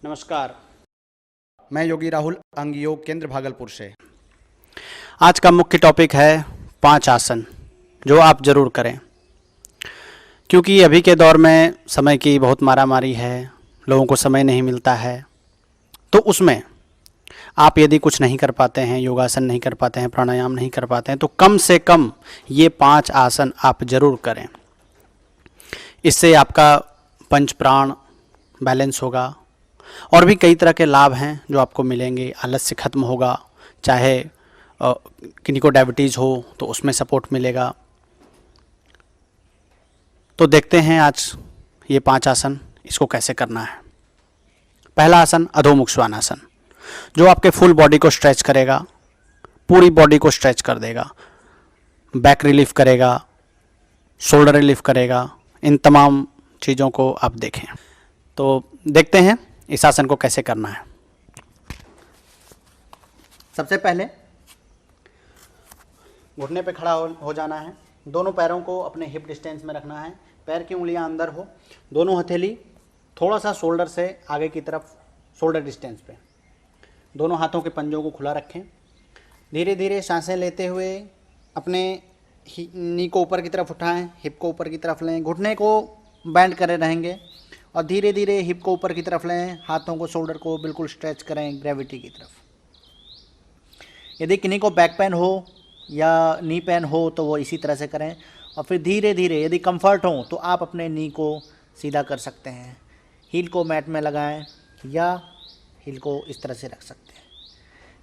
नमस्कार, मैं योगी राहुल, अंग योग केंद्र भागलपुर से। आज का मुख्य टॉपिक है 5 आसन जो आप ज़रूर करें, क्योंकि अभी के दौर में समय की बहुत मारामारी है, लोगों को समय नहीं मिलता है। तो उसमें आप यदि कुछ नहीं कर पाते हैं, योगासन नहीं कर पाते हैं, प्राणायाम नहीं कर पाते हैं, तो कम से कम ये 5 आसन आप ज़रूर करें। इससे आपका पंच प्राण बैलेंस होगा और भी कई तरह के लाभ हैं जो आपको मिलेंगे। आलस्य खत्म होगा, चाहे किन्हीं को डायबिटीज़ हो तो उसमें सपोर्ट मिलेगा। तो देखते हैं आज ये 5 आसन, इसको कैसे करना है। पहला आसन अधोमुख श्वानासन, जो आपके फुल बॉडी को स्ट्रेच करेगा, पूरी बॉडी को स्ट्रेच कर देगा, बैक रिलीफ करेगा, शोल्डर रिलीफ करेगा। इन तमाम चीज़ों को आप देखें। तो देखते हैं इस आसन को कैसे करना है। सबसे पहले घुटने पे खड़ा हो जाना है। दोनों पैरों को अपने हिप डिस्टेंस में रखना है। पैर की उंगलियां अंदर हो, दोनों हथेली थोड़ा सा शोल्डर से आगे की तरफ, शोल्डर डिस्टेंस पे। दोनों हाथों के पंजों को खुला रखें। धीरे धीरे सांसें लेते हुए अपने नी को ऊपर की तरफ उठाएं, हिप को ऊपर की तरफ लें, घुटने को बैंड करे रहेंगे और धीरे धीरे हिप को ऊपर की तरफ लें, हाथों को, शोल्डर को बिल्कुल स्ट्रेच करें ग्रेविटी की तरफ। यदि किन्हीं को बैक पेन हो या नी पेन हो तो वो इसी तरह से करें और फिर धीरे धीरे यदि कंफर्ट हो तो आप अपने नी को सीधा कर सकते हैं। हील को मैट में लगाएं या हील को इस तरह से रख सकते हैं।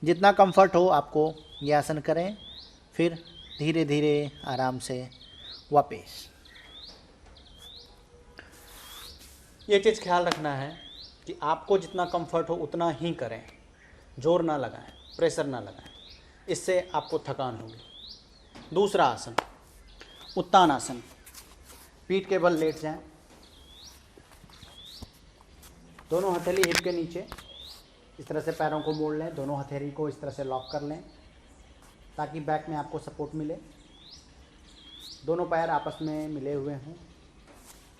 जितना कंफर्ट हो आपको ये आसन करें, फिर धीरे धीरे आराम से वापस। ये चीज़ ख्याल रखना है कि आपको जितना कंफर्ट हो उतना ही करें, जोर ना लगाएं, प्रेशर ना लगाएं, इससे आपको थकान होगी। दूसरा आसन उत्तान आसन, पीठ के बल लेट जाएं, दोनों हथेली हिप के नीचे, इस तरह से पैरों को मोड़ लें, दोनों हथेली को इस तरह से लॉक कर लें ताकि बैक में आपको सपोर्ट मिले। दोनों पैर आपस में मिले हुए हों,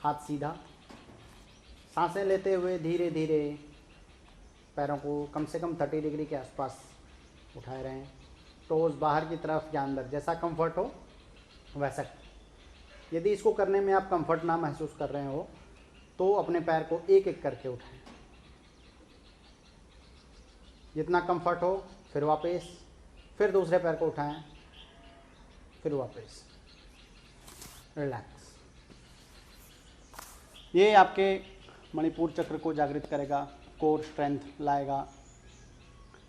हाथ सीधा। सांसें लेते हुए धीरे धीरे पैरों को कम से कम 30 डिग्री के आसपास उठाए रहें। टोज बाहर की तरफ या अंदर, जैसा कंफर्ट हो वैसा। यदि इसको करने में आप कंफर्ट ना महसूस कर रहे हो तो अपने पैर को एक एक करके उठाएं। जितना कंफर्ट हो, फिर वापस, फिर दूसरे पैर को उठाएं, फिर वापस, रिलैक्स। ये आपके मणिपुर चक्र को जागृत करेगा, कोर स्ट्रेंथ लाएगा।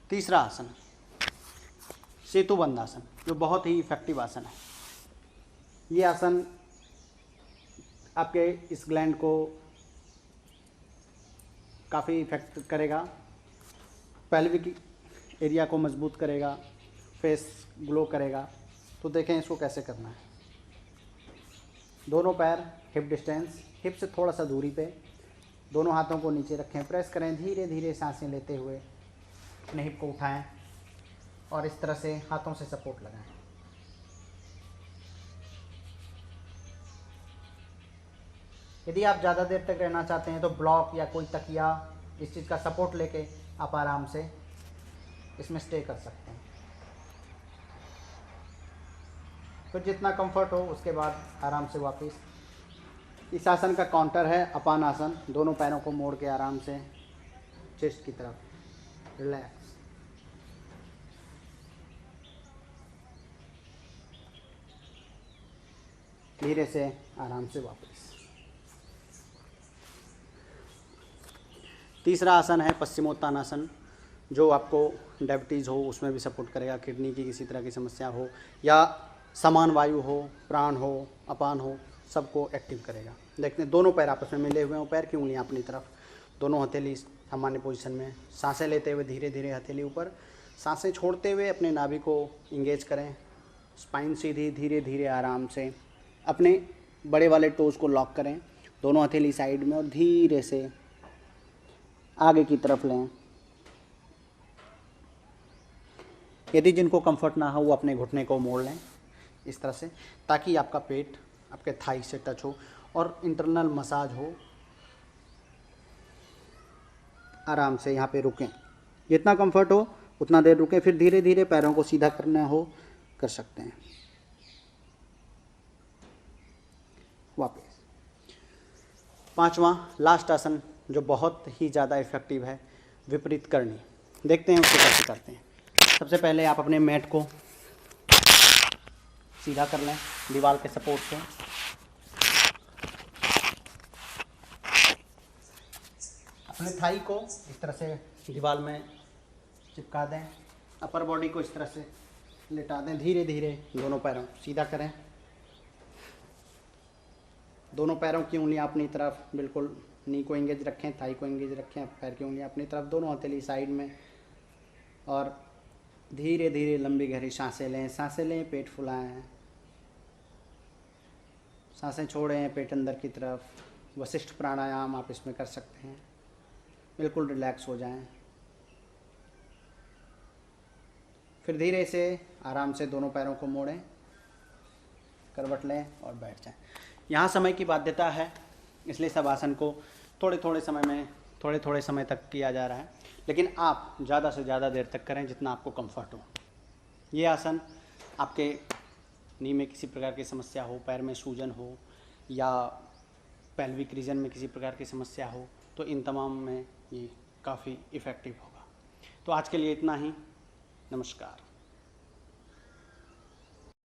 तीसरा आसन सेतुबंध आसन, जो बहुत ही इफेक्टिव आसन है। ये आसन आपके इस ग्लैंड को काफ़ी इफेक्ट करेगा, पेल्विक एरिया को मजबूत करेगा, फेस ग्लो करेगा। तो देखें इसको कैसे करना है। दोनों पैर हिप डिस्टेंस, हिप से थोड़ा सा दूरी पे, दोनों हाथों को नीचे रखें, प्रेस करें, धीरे धीरे सांसें लेते हुए अपने हिप को उठाएं और इस तरह से हाथों से सपोर्ट लगाएं। यदि आप ज़्यादा देर तक रहना चाहते हैं तो ब्लॉक या कोई तकिया, इस चीज़ का सपोर्ट लेके आप आराम से इसमें स्टे कर सकते हैं। फिर जितना कंफर्ट हो उसके बाद आराम से वापस। इस आसन का काउंटर है अपान आसन। दोनों पैरों को मोड़ के आराम से चेस्ट की तरफ, रिलैक्स। धीरे से आराम से वापस। तीसरा आसन है पश्चिमोत्तानासन, जो आपको डायबिटीज़ हो उसमें भी सपोर्ट करेगा। किडनी की किसी तरह की समस्या हो या समान वायु हो, प्राण हो, अपान हो, सबको एक्टिव करेगा। देखते हैं, दोनों पैर आपस में मिले हुए हों, पैर की उंगलियां अपनी तरफ, दोनों हथेली सामान्य पोजीशन में। सांसें लेते हुए धीरे धीरे हथेली ऊपर, सांसें छोड़ते हुए अपने नाभि को इंगेज करें। स्पाइन सीधी, धीरे धीरे आराम से अपने बड़े वाले टोज़ को लॉक करें, दोनों हथेली साइड में, और धीरे से आगे की तरफ लें। यदि जिनको कंफर्ट ना हो वो अपने घुटने को मोड़ लें इस तरह से, ताकि आपका पेट आपके थाई से टच हो और इंटरनल मसाज हो। आराम से यहाँ पे रुकें, जितना कंफर्ट हो उतना देर रुकें, फिर धीरे धीरे पैरों को सीधा करना हो कर सकते हैं। वापस 5वां लास्ट आसन जो बहुत ही ज़्यादा इफ़ेक्टिव है, विपरीत करनी। देखते हैं उसको कैसे करते हैं। सबसे पहले आप अपने मैट को सीधा कर लें दीवार के सपोर्ट से। अपने थाई को इस तरह से दीवार में चिपका दें, अपर बॉडी को इस तरह से लेटा दें, धीरे धीरे दोनों पैरों सीधा करें। दोनों पैरों की उंगलियां अपनी तरफ, बिल्कुल नी को एंगेज रखें, थाई को एंगेज रखें, पैर की उंगलियां अपनी तरफ, दोनों हथेली साइड में, और धीरे धीरे लंबी गहरी सांसें लें, पेट फुलाएं, सांसें छोड़ें पेट अंदर की तरफ। वशिष्ठ प्राणायाम आप इसमें कर सकते हैं, बिल्कुल रिलैक्स हो जाएं। फिर धीरे से आराम से दोनों पैरों को मोड़ें, करवट लें और बैठ जाएं। यहाँ समय की बाध्यता है, इसलिए सब आसन को थोड़े थोड़े समय तक किया जा रहा है, लेकिन आप ज़्यादा से ज़्यादा देर तक करें जितना आपको कंफर्ट हो। ये आसन आपके नी में किसी प्रकार की समस्या हो, पैर में सूजन हो, या पेल्विक रीजन में किसी प्रकार की समस्या हो, तो इन तमाम में ये काफ़ी इफ़ेक्टिव होगा। तो आज के लिए इतना ही। नमस्कार।